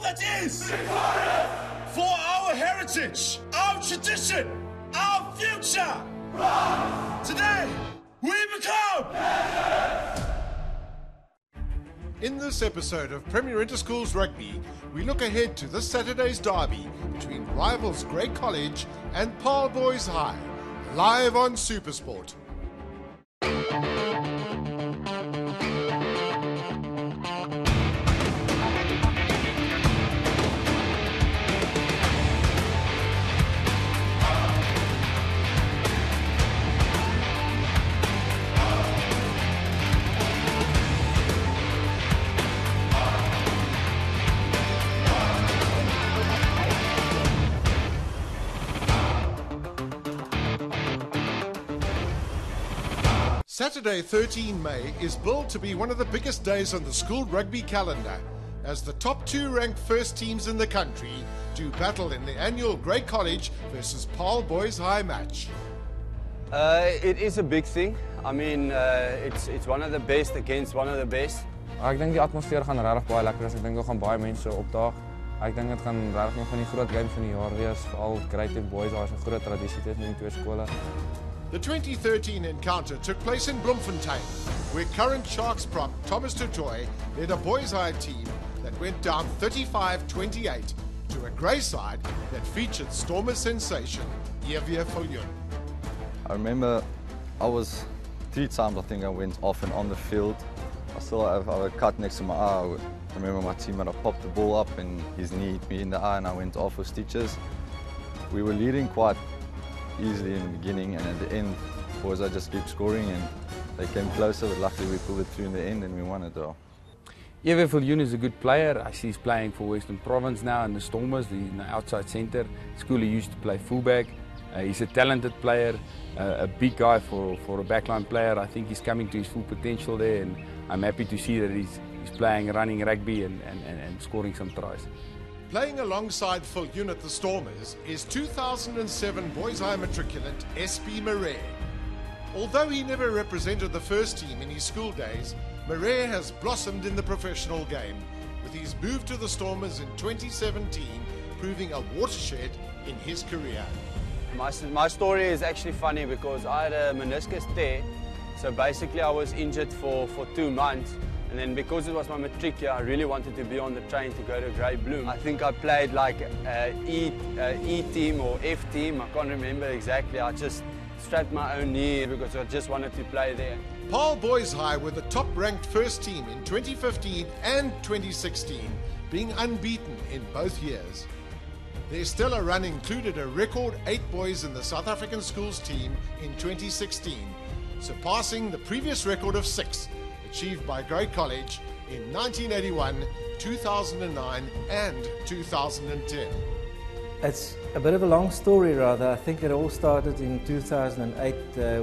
that is for our heritage, our tradition, our future. Today, we become. In this episode of Premier Interschools Rugby, we look ahead to this Saturday's derby between rivals Grey College and Paarl Boys High, live on SuperSport. Saturday 13 May is billed to be one of the biggest days on the school rugby calendar, as the top two ranked first teams in the country do battle in the annual Grey College versus Paarl Boys High match. It is a big thing. I mean, it's one of the best against one of the best. Ek dink die atmosfeer gaan regtig baie lekker wees. Ek dink daar gaan baie mense opdaag. Ek dink dit gaan regtig een van die groot games van die jaar wees, veral Grey en Boys. Daar is 'n groot tradisie tussen die twee skole. The 2013 encounter took place in Bloemfontein, where current Sharks prop Thomas Tutoy led a boys' high team that went down 35-28 to a grey side that featured Stormer sensation Evie Viljoen. I remember I was 3 times I think I went off and on the field. I still have a cut next to my eye. I remember my teammate, I popped the ball up and his knee hit me in the eye and I went off with stitches. We were leading quite easily in the beginning, and at the end, boys, I just kept scoring and they came closer, but luckily we pulled it through in the end and we won it though. Evie Viljoen is a good player. I see he's playing for Western Province now in the Stormers, the outside centre. School he used to play fullback. He's a talented player, a big guy for a backline player. I think he's coming to his full potential there, and I'm happy to see that he's playing running rugby and scoring some tries. Playing alongside Viljoen at the Stormers is 2007 boys high matriculant SP Murray. Although he never represented the first team in his school days, Murray has blossomed in the professional game, with his move to the Stormers in 2017 proving a watershed in his career. My story is actually funny because I had a meniscus tear, so basically I was injured for 2 months. And then because it was my matric year, I really wanted to be on the train to go to Grey Bloom. I think I played like E team or F team, I can't remember exactly. I just strapped my own knee because I just wanted to play there. Paarl Boys High were the top-ranked first team in 2015 and 2016, being unbeaten in both years. Their stellar run included a record 8 boys in the South African schools team in 2016, surpassing the previous record of 6, achieved by Grey College in 1981, 2009 and 2010. It's a bit of a long story rather. I think it all started in 2008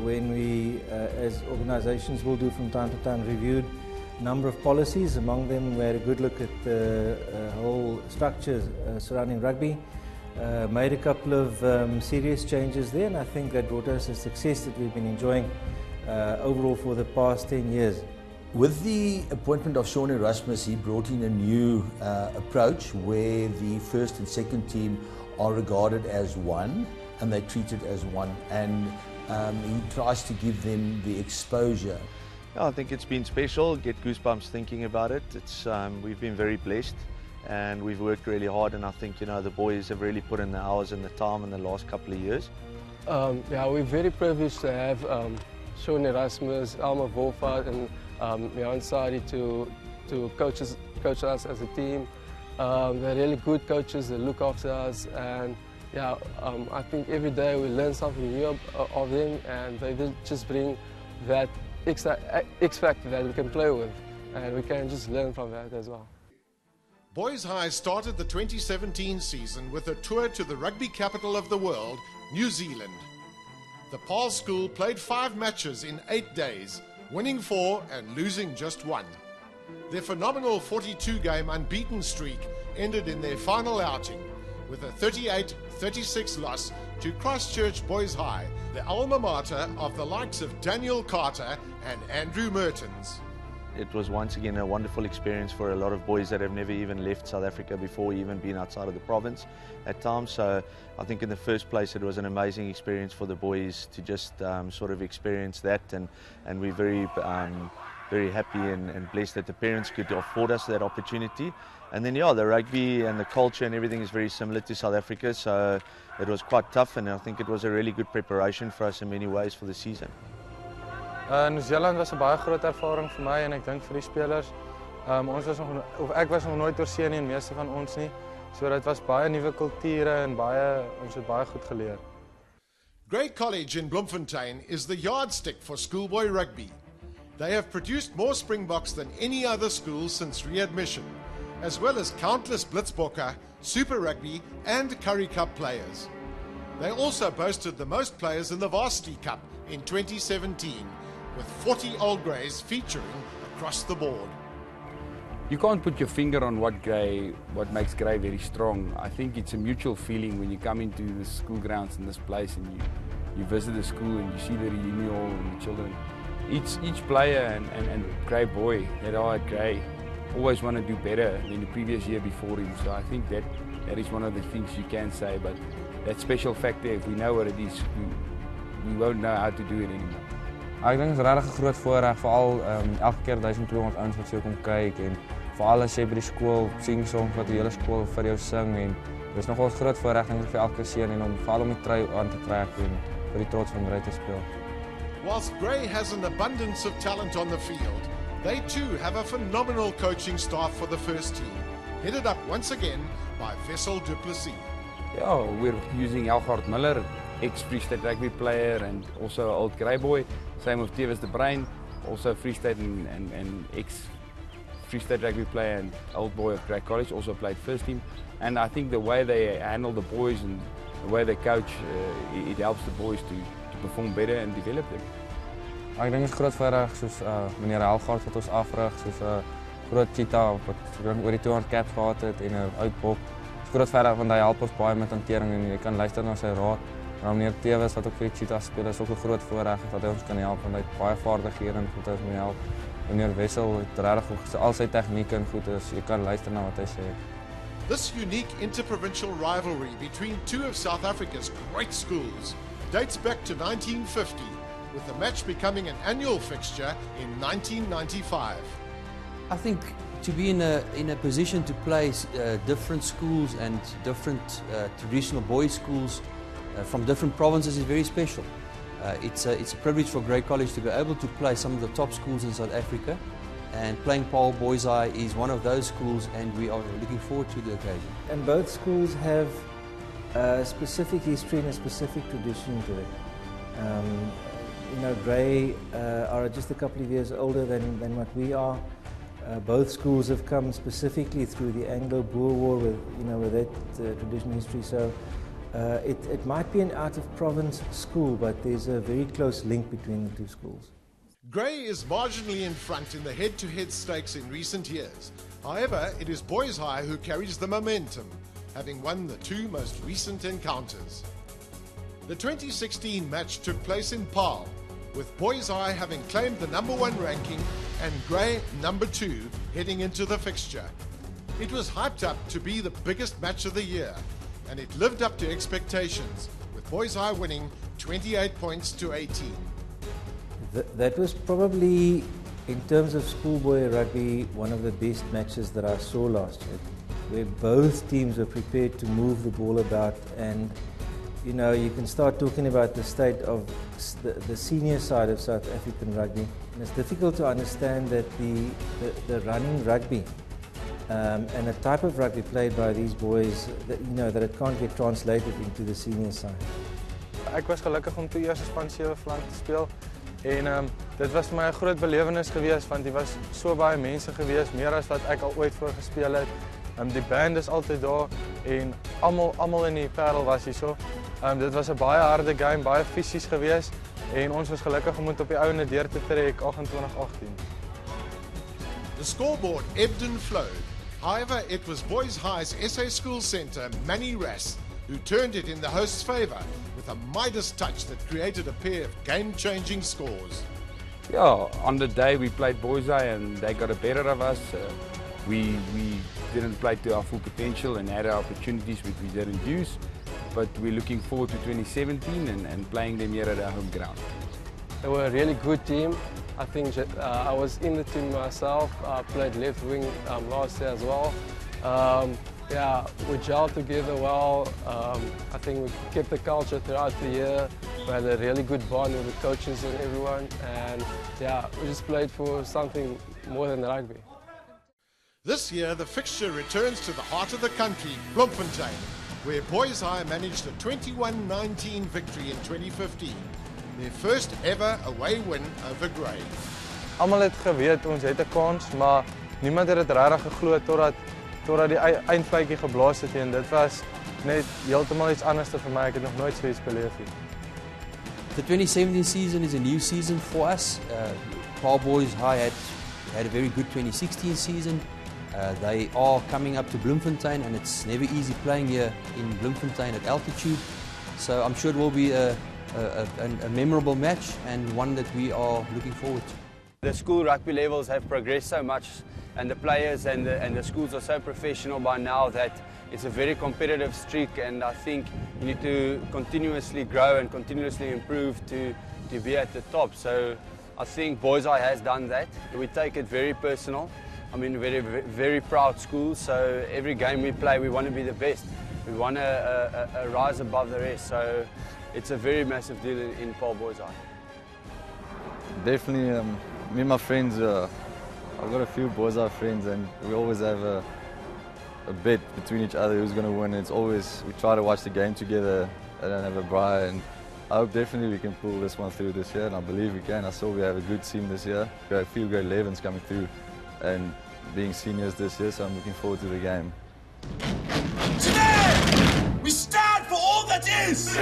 when we, as organisations will do from time to time, reviewed a number of policies. Among them we had a good look at the whole structure surrounding rugby. Made a couple of serious changes there, and I think that brought us a success that we've been enjoying overall for the past 10 years. With the appointment of Shaun Erasmus, he brought in a new approach where the first and second team are regarded as one and they're treated as one, and he tries to give them the exposure. Yeah, I think it's been special, get goosebumps thinking about it. We've been very blessed and we've worked really hard, and I think the boys have really put in the hours and the time in the last couple of years. Yeah, we're very privileged to have Shaun Erasmus, Alma Wolfhard and Jan Sadi to coach us as a team. They're really good coaches, they look after us, and yeah, I think every day we learn something new of them, and they just bring that X factor that we can play with, and we can just learn from that as well. Boys High started the 2017 season with a tour to the rugby capital of the world, New Zealand. The Paarl school played 5 matches in 8 days, winning 4 and losing just 1. Their phenomenal 42-game unbeaten streak ended in their final outing with a 38-36 loss to Christchurch Boys High, the alma mater of the likes of Daniel Carter and Andrew Mertens. it was once again a wonderful experience for a lot of boys that have never even left South Africa before, even been outside of the province at times. So I think in the first place it was an amazing experience for the boys to just sort of experience that, and we're very happy and blessed that the parents could afford us that opportunity. And then yeah, the rugby and the culture and everything is very similar to South Africa, so it was quite tough, and I think it was a really good preparation for us in many ways for the season. New Zealand was 'n baie groot ervaring vir my en ek dink vir die spelers. Ek was nog nooit oor see nie en meeste van ons nie. So dit was baie nuwe kulture en ons het baie goed geleer. Grey College in Bloemfontein is the yardstick for schoolboy rugby. They have produced more Springboks than any other school since readmission, as well as countless Blitzbokke, Super Rugby and Currie Cup players. They also boasted the most players in the Varsity Cup in 2017, with 40 Old Greys featuring across the board. You can't put your finger on what makes Grey very strong. I think it's a mutual feeling when you come into the school grounds in this place and you visit the school and you see the reunion hall and the children. Each player and Grey boy that are at Grey always want to do better than the previous year before him. So I think that is one of the things you can say. But that special factor, if we know what it is, we won't know how to do it anymore. Ek dink dit is regtig 'n groot voorreg, veral elke keer 1200 ouens wat so kom kyk, en veral as jy by die skool sing songs wat die hele skool vir jou sing, en dit is nogal 'n groot voorreg dink ek vir elke seun, en om veral om die trui aan te trek en vir die trots van Grey te speel. Whilst Grey has an abundance of talent on the field, they too have a phenomenal coaching staff for the first team, headed up once again by WESSEL du Plessis. Yeah, we're using Elgard Miller, ex-Free State rugby player and also an old Grey boy. Same with Tevens de Bruin, also Free State and ex-Free State rugby player and old boy of Grey College, also played first team. And I think the way they handle the boys and the way they coach, it helps the boys to perform better and develop them. Ek dink dit is groot voorreg soos meneer Elgard wat ons afrig, soos 'n groot cheetah wat oor die 200 caps gehad het en 'n oud bok. Dit is groot voorreg want hy help ons baie met hantering en jy kan luister na sy raad. Maar meneer Tevens wat ook vir die cheetah speel, is ook 'n groot voorreg dat hy ons kan help want hy het baie vaardighede en goed ons moet help. Meneer WESSEL het regtig goed al sy tegnieke en goed is, jy kan luister na wat hy sê. This unique interprovincial rivalry between two of South Africa's great schools dates back to 1950, with the match becoming an annual fixture in 1995. I think to be in a position to play different schools and different traditional boys' schools from different provinces is very special. It's a privilege for Grey College to be able to play some of the top schools in South Africa, and playing Paarl Boys High is one of those schools, and we are looking forward to the occasion. And both schools have a specific history and a specific tradition to it. You know, Grey are just a couple of years older than what we are. Both schools have come specifically through the Anglo-Boer War with that traditional history. So it might be an out-of-province school, but there's a very close link between the two schools. Grey is marginally in front in the head-to-head stakes in recent years. However, it is Boys High who carries the momentum, having won the two most recent encounters. The 2016 match took place in Paarl, with Boys High having claimed the #1 ranking and Grey #2 heading into the fixture. It was hyped up to be the biggest match of the year, and it lived up to expectations, with Boys High winning 28 points to 18. That was probably, in terms of schoolboy rugby, one of the best matches that I saw last year, where both teams were prepared to move the ball about, and you know, you can start talking about the state of the senior side of South African rugby, and it's difficult to understand that the running rugby and the type of rugby played by these boys, that it can't get translated into the senior side. Ek was gelukkig om toe eers span 7 flank te speel. En dit was vir my 'n groot belewenis geweest, want dit was so baie mense geweest, meer as wat ek al ooit voor gespeel het. Die band is altyd daar en almal in die Paarl was hier so. Dit was 'n baie harde game, baie fisies geweest en ons was gelukkig om dit op die ouene deur te trek 28-18. The scoreboard ebbed and flowed. However, it was Boys High's SA School Centre, Manny Rass, who turned it in the host's favour with a Midas touch that created a pair of game-changing scores. Yeah, on the day we played Boys High and they got the better of us. We didn't play to our full potential and had our opportunities which we didn't use. But we're looking forward to 2017 and playing them here at our home ground. They were a really good team. I think I was in the team myself. I played left wing last year as well. Yeah, we gelled together well. I think we kept the culture throughout the year. We had a really good bond with the coaches and everyone. And yeah, we just played for something more than rugby. This year, the fixture returns to the heart of the country, Bloemfontein, where Boys High managed a 21-19 victory in 2015. Their first ever away win over Grey. Almal het geweet ons het 'n kans, maar niemand het dit regtig geglo totdat die eindfluitjie geblaas het en dit was net heeltemal iets anders vir my. Ek het nog nooit so iets beleef nie. The 2017 season is a new season for us. Paarl Boys High had a very good 2016 season. They are coming up to Bloemfontein and it's never easy playing here in Bloemfontein at altitude. So I'm sure it will be a memorable match and one that we are looking forward to. The school rugby levels have progressed so much and the players and the schools are so professional by now that it's a very competitive streak, and I think you need to continuously grow and continuously improve to be at the top. So I think Boys High has done that. We take it very personal. I mean, very proud school, so every game we play we want to be the best. We want to rise above the rest, so it's a very massive deal in Paarl Boys High. Definitely, me and my friends, I've got a few Boys High friends and we always have a bet between each other who's going to win. It's always, we try to watch the game together and then have a braai, and I hope definitely we can pull this one through this year, and I believe we can. I saw we have a good team this year. We have a few grade 11s coming through and being seniors this year, so I'm looking forward to the game. Today, we stand for all that is,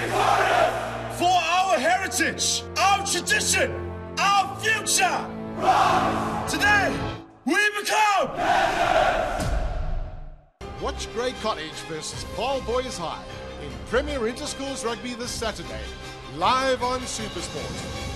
for our heritage, our tradition, our future. Today, we become. Watch Grey Cottage versus Paarl Boys High in Premier Interschools Rugby this Saturday, live on SuperSport.